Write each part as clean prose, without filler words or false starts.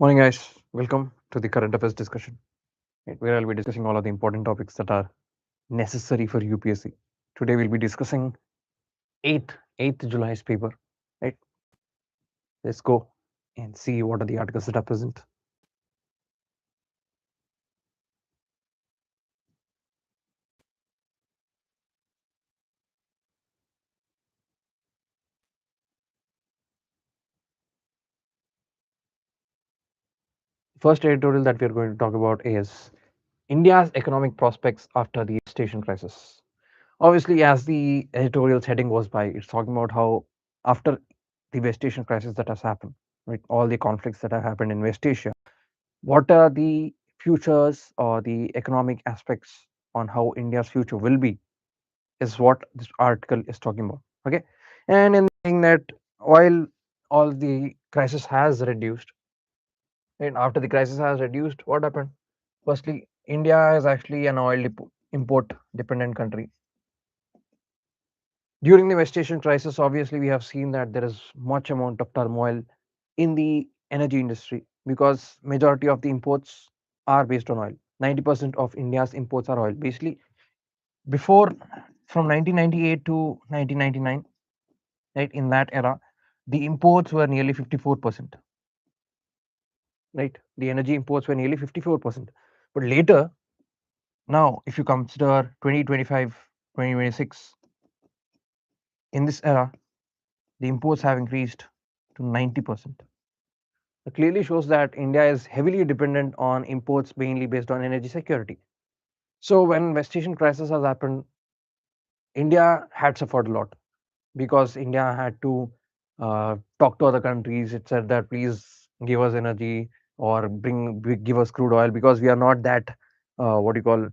Morning, guys. Welcome to the current affairs discussion, right, where I'll be discussing all of the important topics that are necessary for UPSC. Today, we'll be discussing 8th July's paper. Right, let's go and see what are the articles that are present. First editorial that we're going to talk about is India's economic prospects after the station crisis. Obviously, as the editorial's heading goes by, it's talking about how after the West Asian crisis that has happened, right, all the conflicts that have happened in West Asia, what are the futures or the economic aspects on how India's future will be is what this article is talking about. Okay, and in saying that while all the crisis has reduced, and after the crisis has reduced, what happened? Firstly, India is actually an import dependent country. During the West Asian crisis, obviously, we have seen that there is much amount of turmoil in the energy industry because majority of the imports are based on oil. 90% of India's imports are oil. Basically, before from 1998 to 1999, right, in that era, the imports were nearly 54%. Right, the energy imports were nearly 54%. But later, now, if you consider 2025, 2026, in this era, the imports have increased to 90%. It clearly shows that India is heavily dependent on imports mainly based on energy security. So when West Asian crisis has happened, India had suffered a lot because India had to talk to other countries. It said that please give us energy or give us crude oil because we are not that what do you call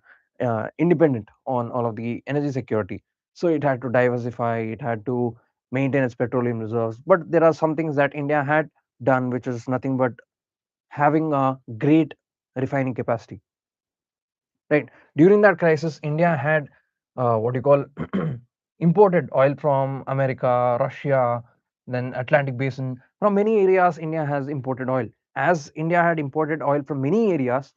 independent on all of the energy security. So it had to diversify. It had to maintain its petroleum reserves. But there are some things that India had done, which is nothing but having a great refining capacity. Right, during that crisis, India had what you call imported oil from America, Russia, then Atlantic Basin. From many areas, India has imported oil. As India had imported oil from many areas,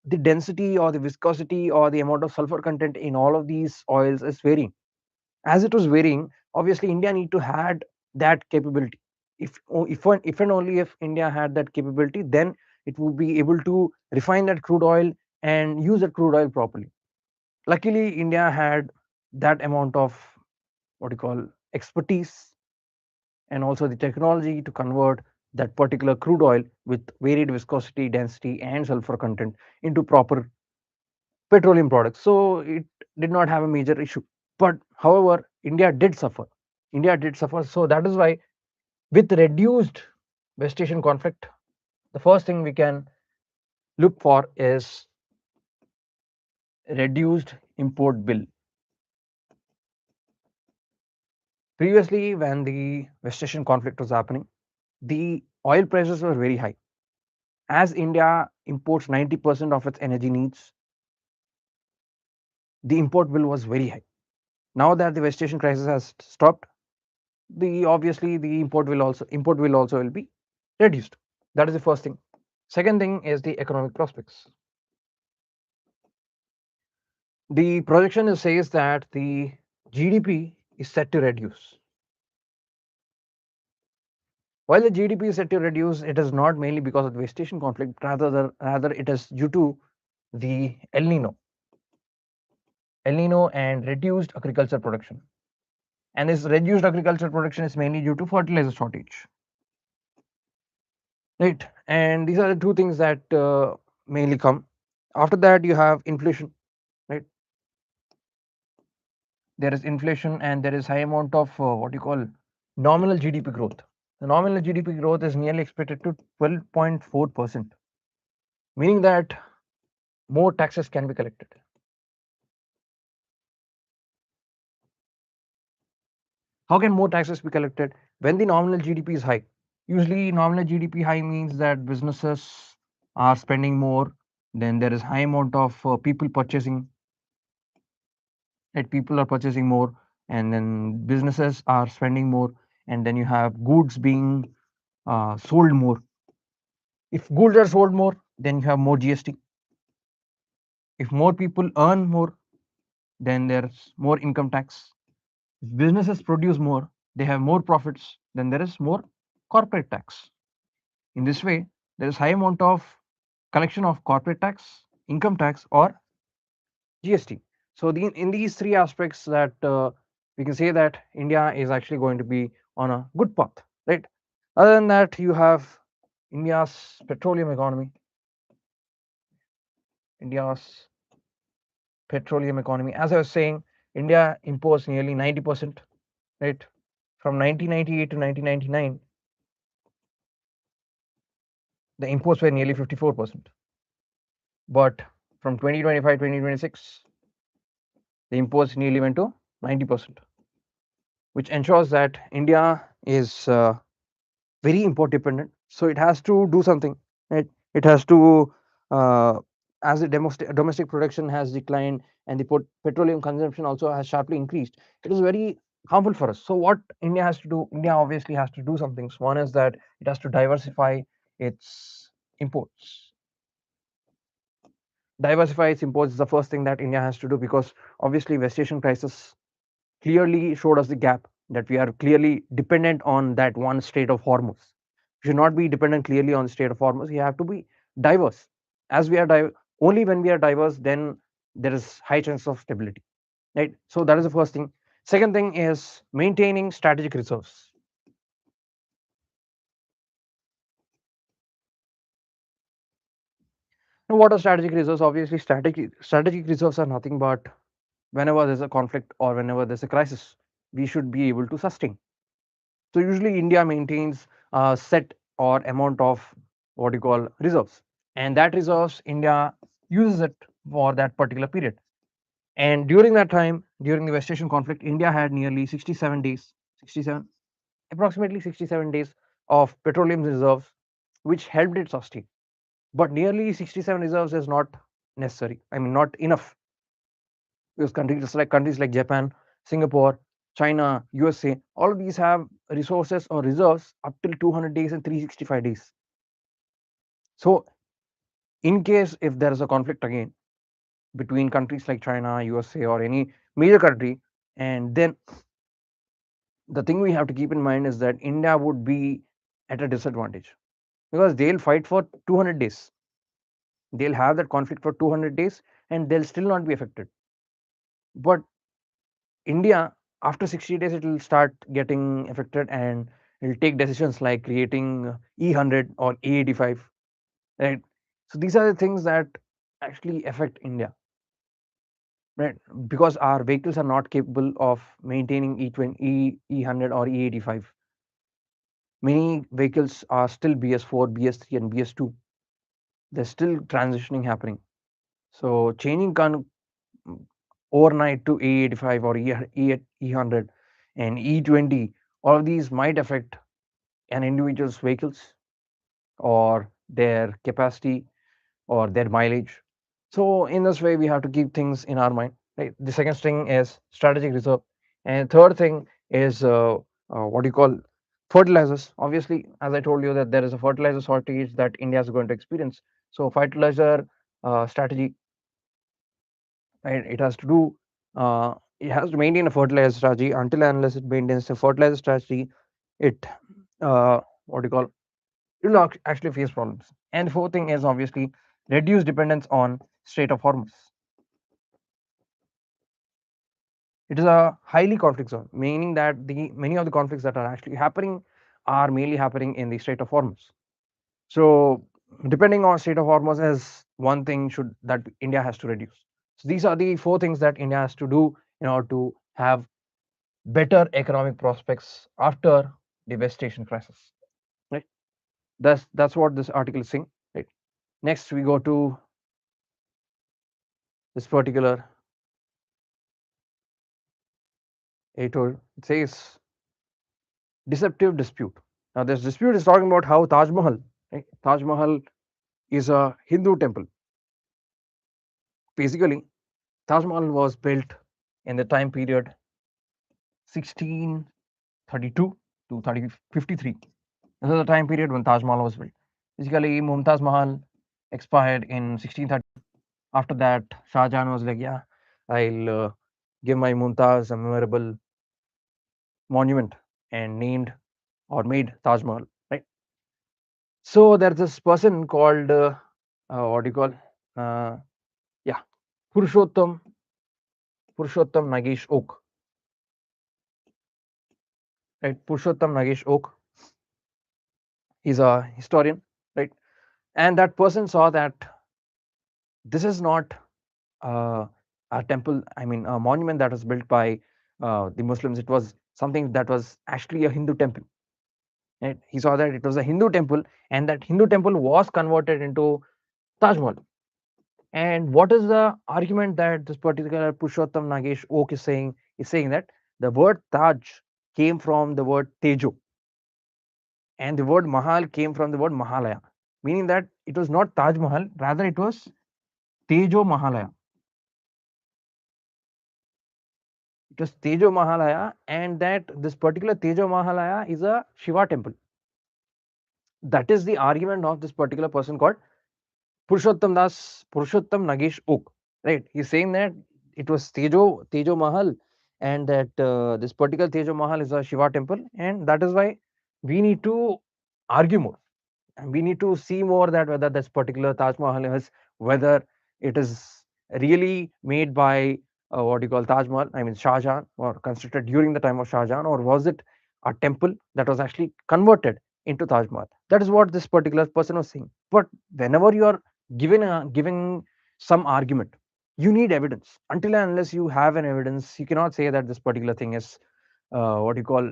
the density or the viscosity or the amount of sulfur content in all of these oils is varying. As it was varying, obviously India need to had that capability. If and only if India had that capability, then it would be able to refine that crude oil and use that crude oil properly. Luckily, India had that amount of what you call expertise and also the technology to convert that particular crude oil with varied viscosity, density, and sulfur content into proper petroleum products. So it did not have a major issue. But however, India did suffer. India did suffer. So that is why, with reduced West Asian conflict, the first thing we can look for is reduced import bill. Previously, when the West Asian conflict was happening, the oil prices were very high. As India imports 90% of its energy needs, the import bill was very high. Now that the West Asian crisis has stopped, the obviously the import will also will be reduced. That is the first thing. Second thing is the economic prospects. The projection says that the GDP is set to reduce. While the GDP is set to reduce, it is not mainly because of the West Asian conflict, rather it is due to the El Nino and reduced agriculture production. And this reduced agriculture production is mainly due to fertilizer shortage. Right, and these are the two things that mainly come. After that, you have inflation. Right, there is inflation and there is high amount of what you call nominal GDP growth. The nominal GDP growth is nearly expected to 12.4%, meaning that more taxes can be collected. How can more taxes be collected when the nominal GDP is high? Usually, nominal GDP high means that businesses are spending more. Then there is high amount of people purchasing. Right, people are purchasing more, and then businesses are spending more, and then you have goods being sold more. If goods are sold more, then you have more GST. If more people earn more, then there's more income tax. If businesses produce more, they have more profits, then there is more corporate tax. In this way, there is high amount of collection of corporate tax, income tax, or GST. So in these three aspects that we can say that India is actually going to be on a good path, right? Other than that, you have India's petroleum economy. India's petroleum economy. As I was saying, India imports nearly 90%, right? From 1998 to 1999, the imports were nearly 54%. But from 2025 2026, the imports nearly went to 90%, which ensures that India is very import dependent. So it has to do something, right? It has to, as the domestic production has declined and the petroleum consumption also has sharply increased, it is very harmful for us. So what India has to do, India obviously has to do some things. One is that it has to diversify its imports. Diversify its imports is the first thing that India has to do, because obviously West Asian crisis clearly showed us the gap that we are clearly dependent on that one state of Hormuz. We should not be dependent clearly on the state of Hormuz. You have to be diverse. As we are only when we are diverse, then there is high chance of stability, right? So that is the first thing. Second thing is maintaining strategic reserves. Now, what are strategic reserves? Obviously, strategic reserves are nothing but whenever there's a conflict or whenever there's a crisis, we should be able to sustain. So usually India maintains a set or amount of what you call reserves, and that reserves India uses it for that particular period. And during that time, during the West Asian conflict, India had nearly 67 days, 67, approximately 67 days of petroleum reserves, which helped it sustain. But nearly 67 reserves is not necessary. I mean, not enough, because countries like Japan, Singapore, China, USA, all of these have resources or reserves up till 200 days and 365 days. So, in case if there is a conflict again between countries like China, USA, or any major country, and then the thing we have to keep in mind is that India would be at a disadvantage, because they'll fight for 200 days. They'll have that conflict for 200 days and they'll still not be affected. But India, after 60 days, it will start getting affected and it will take decisions like creating E100 or E85, right? So these are the things that actually affect India, right? Because our vehicles are not capable of maintaining E20, E100 or E85. Many vehicles are still BS4, BS3, and BS2. There's still transitioning happening. So changing overnight to E85 or E100 and E20, all of these might affect an individual's vehicles or their capacity or their mileage. So in this way, we have to keep things in our mind. Right? The second thing is strategic reserve, and third thing is what you call fertilizers. Obviously, as I told you that there is a fertilizer shortage that India is going to experience. So fertilizer strategy, right? It has to maintain a fertilizer strategy. Until and unless it maintains a fertilizer strategy, it what do you call it will actually face problems. And the fourth thing is obviously reduce dependence on Strait of Hormuz. It is a highly conflict zone, meaning that the many of the conflicts that are actually happening are mainly happening in the Strait of Hormuz. So depending on Strait of Hormuz is one thing should that India has to reduce. So these are the four things that India has to do in order to have better economic prospects after the West Asian crisis. Right. That's what this article is saying. Right. Next, we go to this particular editor. It says deceptive dispute. Now, this dispute is talking about how Taj Mahal, right? Taj Mahal is a Hindu temple. Basically, Taj Mahal was built in the time period 1632 to 3053. This is the time period when Taj Mahal was built. Basically, Mumtaz Mahal expired in 1630. After that, Shah Jahan was like, yeah, I'll give my Mumtaz a memorable monument and named or made Taj Mahal, right? So there's this person called, what do you call? Uh, yeah, Purushottam, Purushottam Nagesh Oak, right? Purushottam Nagesh Oak. He's a historian, right? And that person saw that this is not uh, a temple, I mean, a monument that was built by the Muslims. It was something that was actually a Hindu temple. Right? He saw that it was a Hindu temple, and that Hindu temple was converted into Taj Mahal. And what is the argument that this particular Purushottam Nagesh Oak is saying? Is saying that the word Taj came from the word Tejo, and the word Mahal came from the word Mahalaya, meaning that it was not Taj Mahal, rather it was Tejo Mahalaya. It was Tejo Mahalaya, and that this particular Tejo Mahalaya is a Shiva temple. That is the argument of this particular person called Purushottam Nagesh Oak. Right? He's saying that it was Tejo Mahal, and that this particular Tejo Mahal is a Shiva temple, and that is why we need to argue more. And we need to see more that whether this particular Taj Mahal is, whether it is really made by what do you call Taj Mahal, I mean Shah Jahan, or constructed during the time of Shah Jahan, or was it a temple that was actually converted into Taj Mahal? That is what this particular person was saying. But whenever you are giving some argument, you need evidence. Until and unless you have an evidence, you cannot say that this particular thing is what you call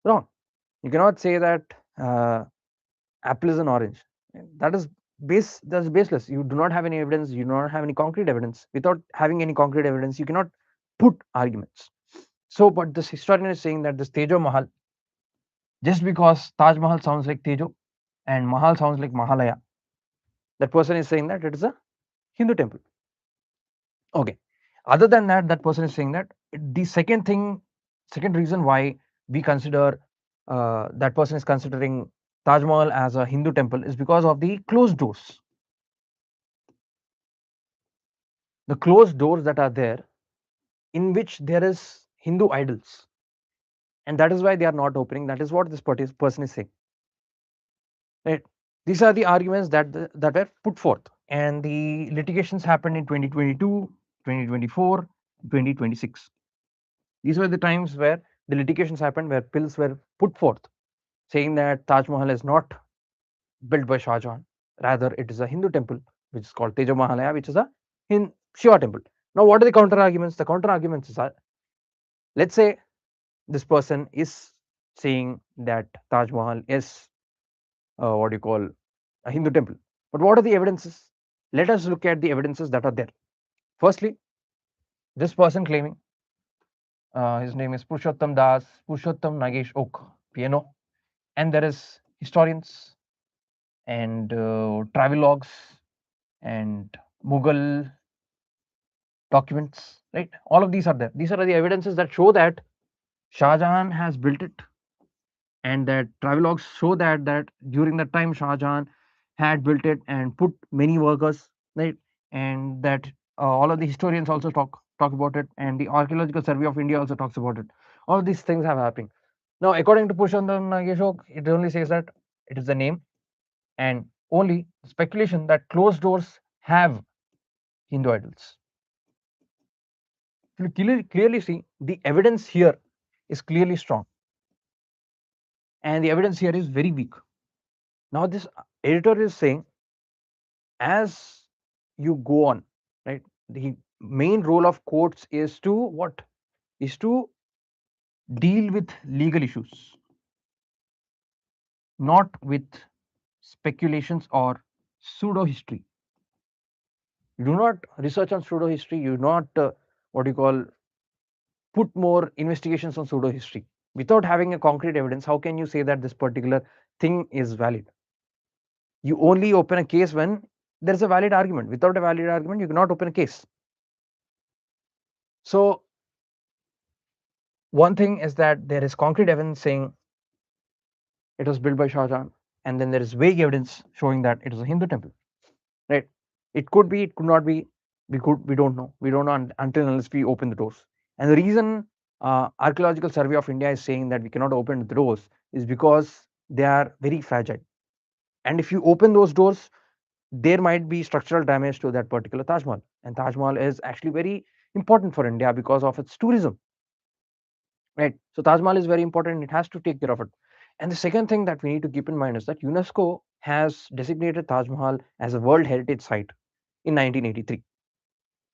wrong. You cannot say that uh, apple is an orange. That is that's baseless. You do not have any evidence, you do not have any concrete evidence. Without having any concrete evidence, you cannot put arguments. So but this historian is saying that this Tejo Mahal, just because Taj Mahal sounds like Tejo and Mahal sounds like Mahalaya, that person is saying that it is a Hindu temple. Okay, other than that, that person is saying that the second reason why we consider that person is considering Taj Mahal as a Hindu temple is because of the closed doors. The closed doors that are there, in which there is Hindu idols, and that is why they are not opening. That is what this person is saying. Right? These are the arguments that were put forth, and the litigations happened in 2022, 2024, 2026. These were the times where the litigations happened, where bills were put forth, saying that Taj Mahal is not built by Shah Jahan, rather it is a Hindu temple, which is called Tejo Mahalaya, which is a Shiva temple. Now, what are the counter arguments? The counter arguments are, let's say this person is saying that Taj Mahal is what do you call a Hindu temple. But what are the evidences? Let us look at the evidences that are there. Firstly, this person claiming his name is Purushottam Nagesh Oak, PNO, and there is historians and travelogues and Mughal documents, right? All of these are there. These are the evidences that show that Shah Jahan has built it, and that travelogues show that during that time Shah Jahan had built it and put many workers, right? And that all of the historians also talk about it, and the Archaeological Survey of India also talks about it. All of these things have happened. Now, according to Purushottam Nageshok, it only says that it is the name, and only speculation that closed doors have Hindu idols. You clearly see the evidence here is clearly strong, and the evidence here is very weak. Now, this editor is saying, as you go on, right, the main role of courts is to what? Is to deal with legal issues, not with speculations or pseudo history. You do not research on pseudo history, you do not what do you call put more investigations on pseudo history. Without having a concrete evidence, how can you say that this particular thing is valid? You only open a case when there is a valid argument. Without a valid argument, you cannot open a case. So one thing is that there is concrete evidence saying it was built by Shah Jahan. and then there is vague evidence showing that it is a Hindu temple, right? It could be, it could not be. We don't know. We don't know until unless we open the doors. And the reason Archaeological Survey of India is saying that we cannot open the doors is because they are very fragile. And if you open those doors, there might be structural damage to that particular Taj Mahal. And Taj Mahal is actually very important for India because of its tourism, right? So Taj Mahal is very important. It has to take care of it. And the second thing that we need to keep in mind is that UNESCO has designated Taj Mahal as a World Heritage Site in 1983.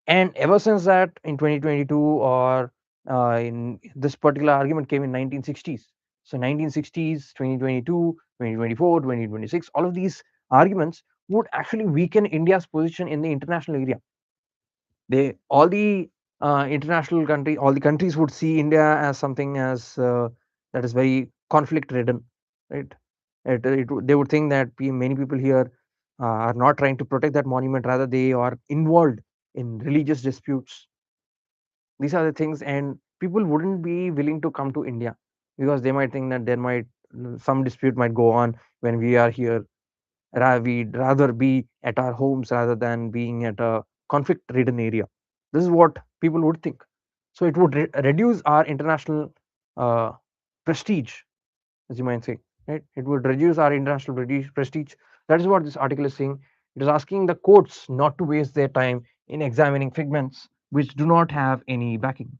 And ever since that, in 2022, or in this particular argument came in 1960s. So 1960s, 2022, 2024, 2026, all of these arguments would actually weaken India's position in the international area. They all the international country, all the countries would see India as something as that is very conflict ridden, right? They would think that many people here are not trying to protect that monument, rather they are involved in religious disputes. These are the things, and people wouldn't be willing to come to India because they might think that there might some dispute might go on when we are here. We'd rather be at our homes rather than being at a conflict ridden area. This is what people would think. So it would reduce our international uh, prestige, as you might say, right? It would reduce our international prestige. That is what this article is saying. It is asking the courts not to waste their time in examining figments which do not have any backing.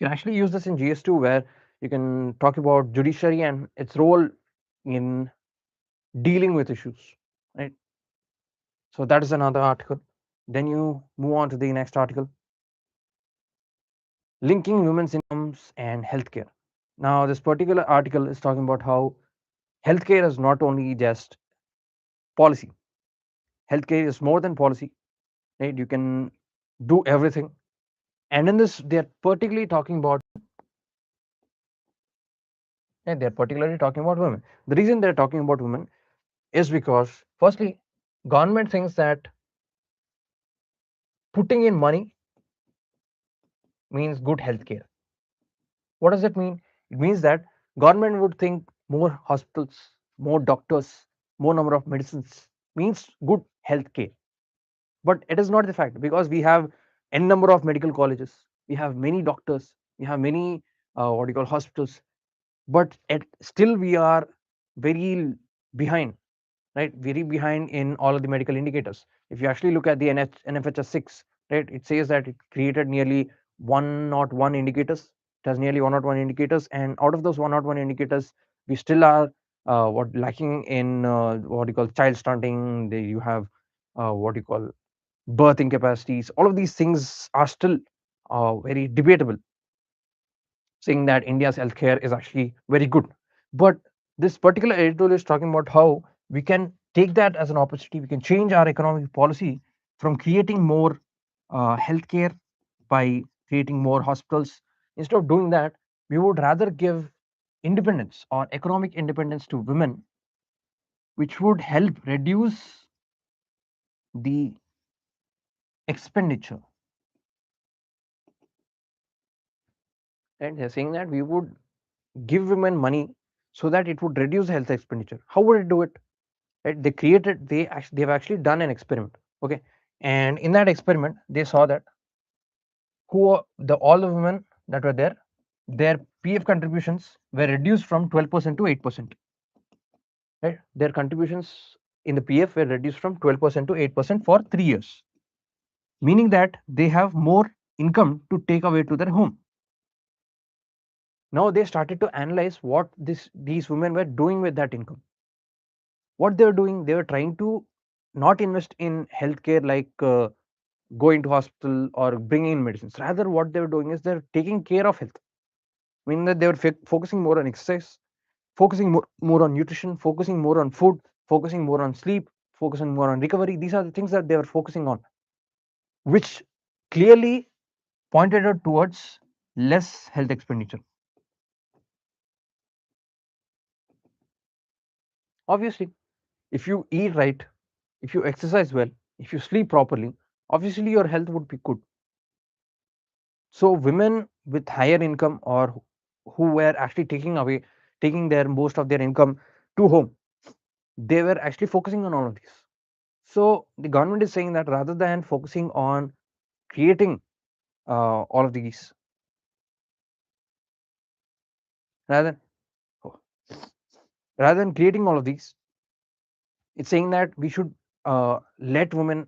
You can actually use this in GS2, where you can talk about judiciary and its role in dealing with issues, right? So that is another article. Then you move on to the next article, linking women's incomes and healthcare. Now, this particular article is talking about how healthcare is not only just policy. Healthcare is more than policy, right? You can do everything. And in this, they're particularly talking about, and they're particularly talking about women. The reason they're talking about women is because, firstly, government thinks that putting in money means good healthcare. What does that mean? It means that government would think more hospitals, more doctors, more number of medicines means good healthcare. But it is not the fact, because we have n number of medical colleges, we have many doctors, we have many what you call hospitals, but still we are very behind, right? Very behind in all of the medical indicators. If you actually look at the NFHS 6, right, it says that it created nearly 101 indicators. It has nearly 101 indicators, and out of those 101 indicators, we still are what lacking in what you call child stunting. You have what you call birthing capacities. All of these things are still very debatable, saying that India's healthcare is actually very good. But this particular editorial is talking about how we can take that as an opportunity. We can change our economic policy from creating more healthcare by creating more hospitals. Instead of doing that, we would rather give independence or economic independence to women, which would help reduce the expenditure. And they're saying that we would give women money so that it would reduce health expenditure. How would it do it? Right? They've actually done an experiment. Okay, and in that experiment, they saw that all the women that were there, their PF contributions were reduced from 12% to 8%. Right? Their contributions in the PF were reduced from 12% to 8% for 3 years, meaning that they have more income to take away to their home. Now they started to analyze what these women were doing with that income. What they were doing, they were trying to not invest in healthcare, like going to hospital or bringing in medicines. Rather, what they were doing is they're taking care of health. I mean that they were focusing more on exercise, focusing more on nutrition, focusing more on food, focusing more on sleep, focusing more on recovery. These are the things that they were focusing on, which clearly pointed out towards less health expenditure. Obviously, if you eat right, if you exercise well, if you sleep properly, obviously your health would be good. So women with higher income, or who were actually taking their most of their income to home, they were actually focusing on all of these. So the government is saying that rather than focusing on creating all of these, rather than oh, rather than creating all of these, it's saying that we should let women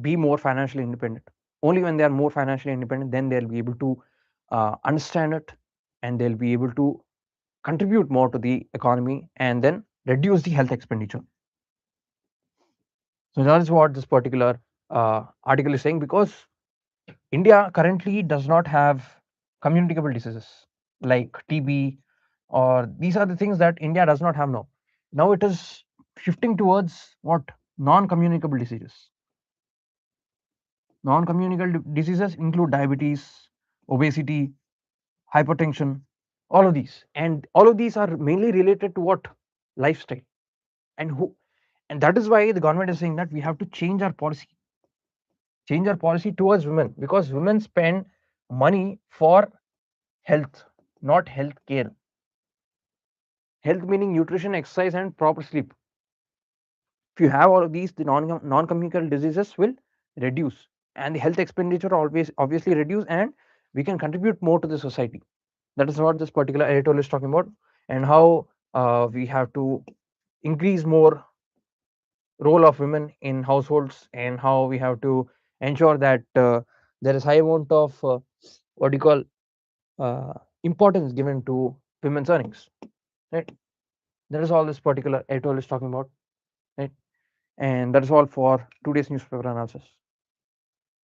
be more financially independent. Only when they are more financially independent, then they'll be able to understand it, and they'll be able to contribute more to the economy and then reduce the health expenditure. So that is what this particular article is saying, because India currently does not have communicable diseases like TB, or these are the things that India does not have now. Now it is shifting towards what? Non-communicable diseases. Non-communicable diseases include diabetes, obesity, hypertension, all of these. And all of these are mainly related to what? Lifestyle. And who? And that is why the government is saying that we have to change our policy towards women, because women spend money for health, not health care. Health meaning nutrition, exercise, and proper sleep. If you have all of these, the non-communicable diseases will reduce, and the health expenditure always obviously reduce, and we can contribute more to the society. That is what this particular editorial is talking about, and how we have to increase more role of women in households, and how we have to ensure that there is high amount of what do you call uh, importance given to women's earnings, right? That is all this particular editorial is talking about, right? And that is all for today's newspaper analysis.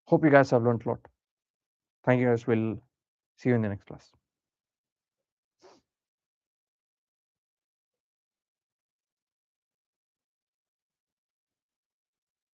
Hope you guys have learned a lot. Thank you guys. We'll see you in the next class.